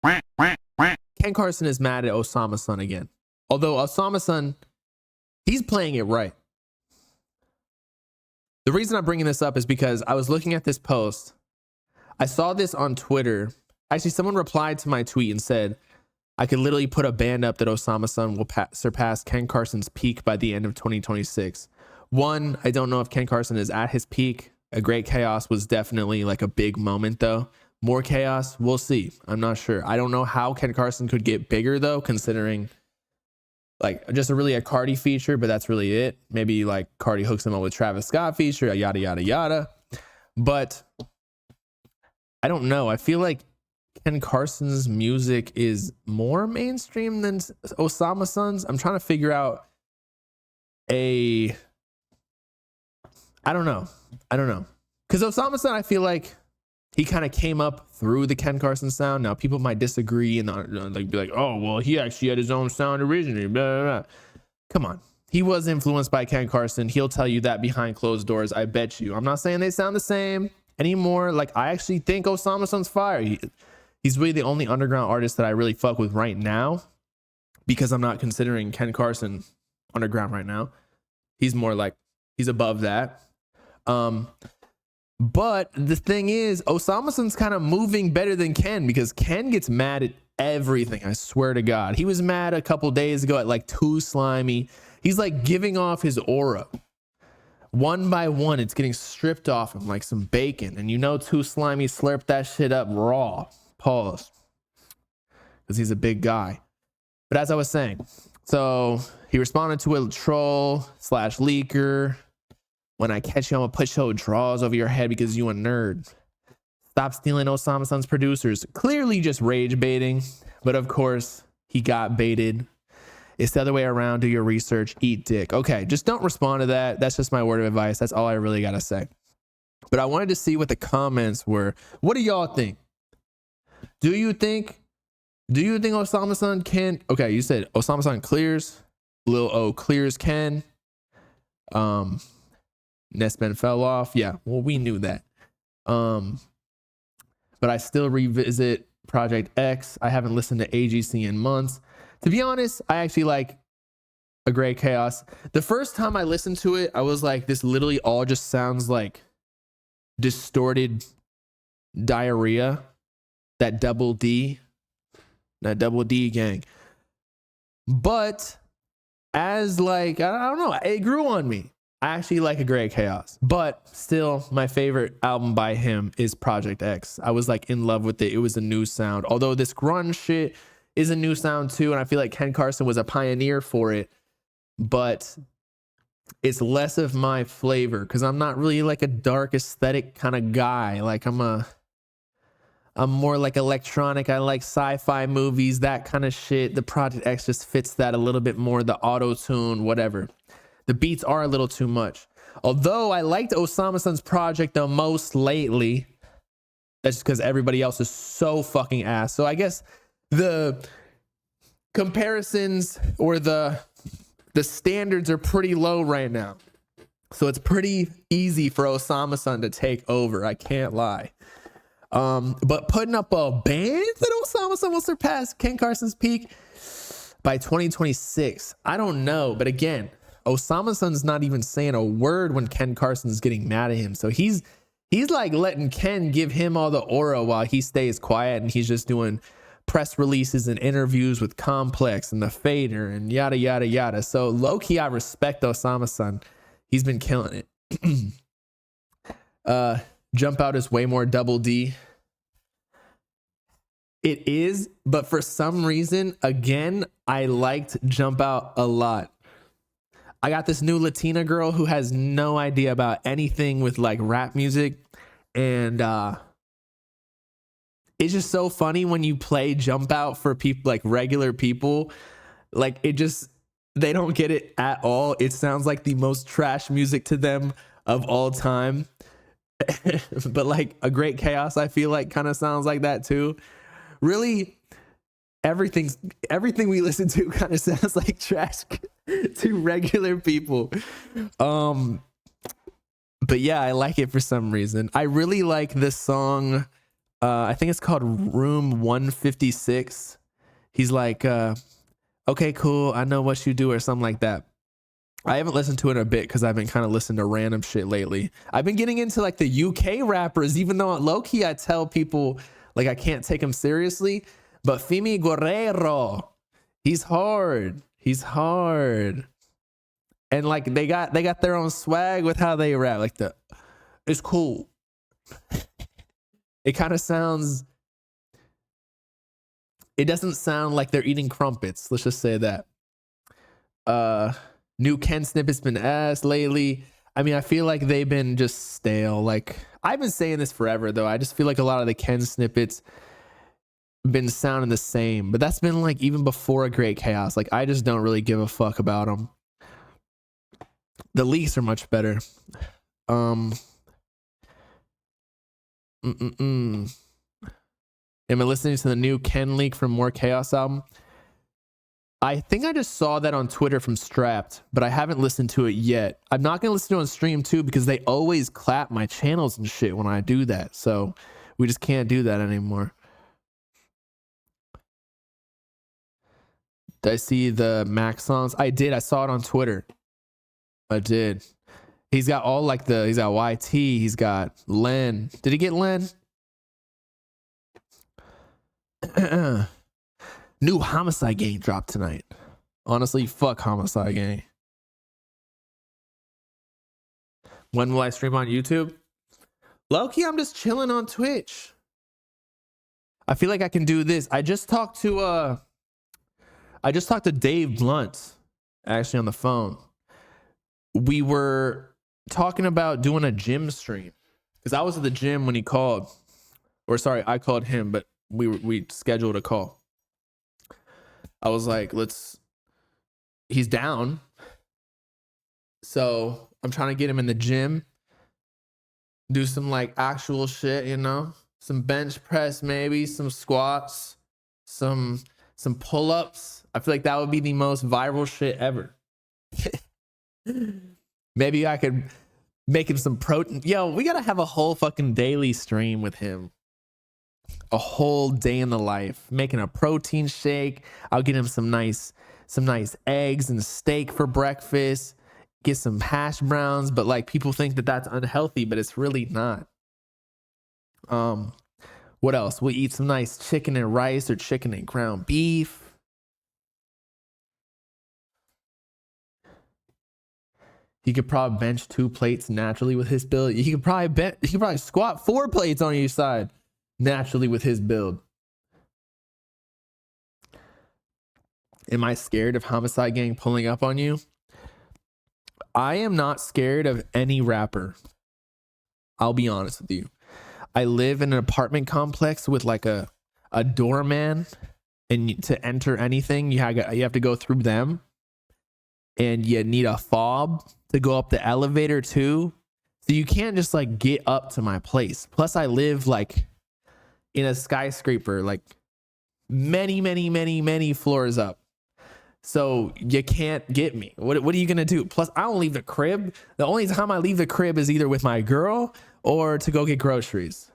Ken Carson is mad at Osamason again. Although Osamason, he's playing it right. The reason I'm bringing this up is because I was looking at this post. I saw this on Twitter. Actually, someone replied to my tweet and said, I could literally put a band up that Osamason will surpass Ken Carson's peak by the end of 2026. One, I don't know if Ken Carson is at his peak. A Great Chaos was definitely like a big moment, though. More chaos, we'll see. I'm not sure. I don't know how Ken Carson could get bigger, though, considering like just a Cardi feature, but that's really it. Maybe like Cardi hooks him up with Travis Scott feature, yada, yada, yada. But I don't know. I feel like Ken Carson's music is more mainstream than Osamason's. I'm trying to figure out I don't know. Because Osamason, I feel like he kind of came up through the Ken Carson sound. Now, people might disagree and like be like, oh, well, he actually had his own sound originally. Blah, blah, blah. Come on. He was influenced by Ken Carson. He'll tell you that behind closed doors. I bet you. I'm not saying they sound the same anymore. Like, I actually think Osamason's fire. He's really the only underground artist that I really fuck with right now, because I'm not considering Ken Carson underground right now. He's more like, he's above that. But the thing is, Osamason's kind of moving better than Ken, because Ken gets mad at everything. I swear to God. He was mad a couple days ago at like Too Slimy. He's like giving off his aura. One by one, it's getting stripped off him like some bacon. And you know Too Slimy slurped that shit up raw. Pause. Because he's a big guy. But as I was saying, so he responded to a troll/leaker. When I catch you, I'm gonna put your drawers over your head because you a nerd. Stop stealing Osamason's producers. Clearly just rage baiting. But of course, he got baited. It's the other way around. Do your research. Eat dick. Okay, just don't respond to that. That's just my word of advice. That's all I really gotta say. But I wanted to see what the comments were. What do y'all think? Do you think Osamason can... Okay, you said Osamason clears. Lil O clears Ken. Nesben fell off. Yeah, well, we knew that. But I still revisit Project X. I haven't listened to AGC in months. To be honest, I actually like A Great Chaos. The first time I listened to it, I was like, this literally all just sounds like distorted diarrhea. That double D gang. But as like, I don't know, it grew on me. I actually like A Great Chaos, but still my favorite album by him is Project X. I was like in love with it. It was a new sound. Although this grunge shit is a new sound too. And I feel like Ken Carson was a pioneer for it, but it's less of my flavor because I'm not really like a dark aesthetic kind of guy. Like I'm more like electronic. I like sci-fi movies, that kind of shit. The Project X just fits that a little bit more. The auto-tune, whatever. The beats are a little too much. Although I liked Osamason's project the most lately. That's just because everybody else is so fucking ass. So I guess the comparisons or the standards are pretty low right now. So it's pretty easy for Osamason to take over. I can't lie. But putting up a band that Osamason will surpass Ken Carson's peak by 2026. I don't know. But again, Osamason's not even saying a word when Ken Carson's getting mad at him. So he's like letting Ken give him all the aura while he stays quiet, and he's just doing press releases and interviews with Complex and the Fader and yada, yada, yada. So low-key, I respect Osamason. He's been killing it. Jump Out is way more double D. It is, but for some reason, again, I liked Jump Out a lot. I got this new Latina girl who has no idea about anything with like rap music. And it's just so funny when you play Jump Out for people, like regular people. Like they don't get it at all. It sounds like the most trash music to them of all time. But like A Great Chaos, I feel like kind of sounds like that too. Really, everything we listen to kind of sounds like trash to regular people. But yeah, I like it for some reason. I really like this song I think it's called Room 156. He's like, okay, cool. I know what you do or something like that. I haven't listened to it in a bit because I've been kind of listening to random shit lately. I've been getting into like the UK rappers, even though low key I tell people like I can't take him seriously. But Fimi Guerrero, he's hard. He's hard. And like they got their own swag with how they rap. Like it's cool. It kind of sounds. It doesn't sound like they're eating crumpets. Let's just say that. New Ken snippet's been ass lately. I mean, I feel like they've been just stale. Like I've been saying this forever though. I just feel like a lot of the Ken snippets been sounding the same. But that's been like even before a Great Chaos. Like I just don't really give a fuck about them. The leaks are much better. Am I listening to the new Ken leak from More Chaos album? I think I just saw that on Twitter from Strapped, but I haven't listened to it yet. I'm not going to listen to it on stream too because they always clap my channels and shit when I do that. So we just can't do that anymore. Did I see the Max songs? I did. I saw it on Twitter. I did. He's got all like he's got YT. He's got Len. Did he get Len? New Homicide Gang dropped tonight. Honestly, fuck Homicide Gang. When will I stream on YouTube? Low-key, I'm just chilling on Twitch. I feel like I can do this. I just talked to Dave Blunt actually on the phone. We were talking about doing a gym stream because I was at the gym when he called. Or sorry, I called him, but we scheduled a call. I was like, he's down. So I'm trying to get him in the gym. Do some like actual shit, you know? Some bench press, maybe some squats, some pull-ups. I feel like that would be the most viral shit ever. Maybe I could make him some protein. Yo, we gotta have a whole fucking daily stream with him. A whole day in the life, making a protein shake. I'll get him some nice eggs and steak for breakfast. Get some hash browns, but like people think that that's unhealthy, but it's really not. What else? We'll eat some nice chicken and rice or chicken and ground beef. He could probably bench 2 plates naturally with his build. He could probably squat 4 plates on each side naturally with his build. Am I scared of Homicide Gang pulling up on you? I am not scared of any rapper. I'll be honest with you. I live in an apartment complex with like a doorman, and to enter anything, you have to go through them, and you need a fob to go up the elevator too. So you can't just like get up to my place. Plus, I live like in a skyscraper, like many floors up. So you can't get me. What are you gonna do? Plus, I don't leave the crib. The only time I leave the crib is either with my girl or to go get groceries.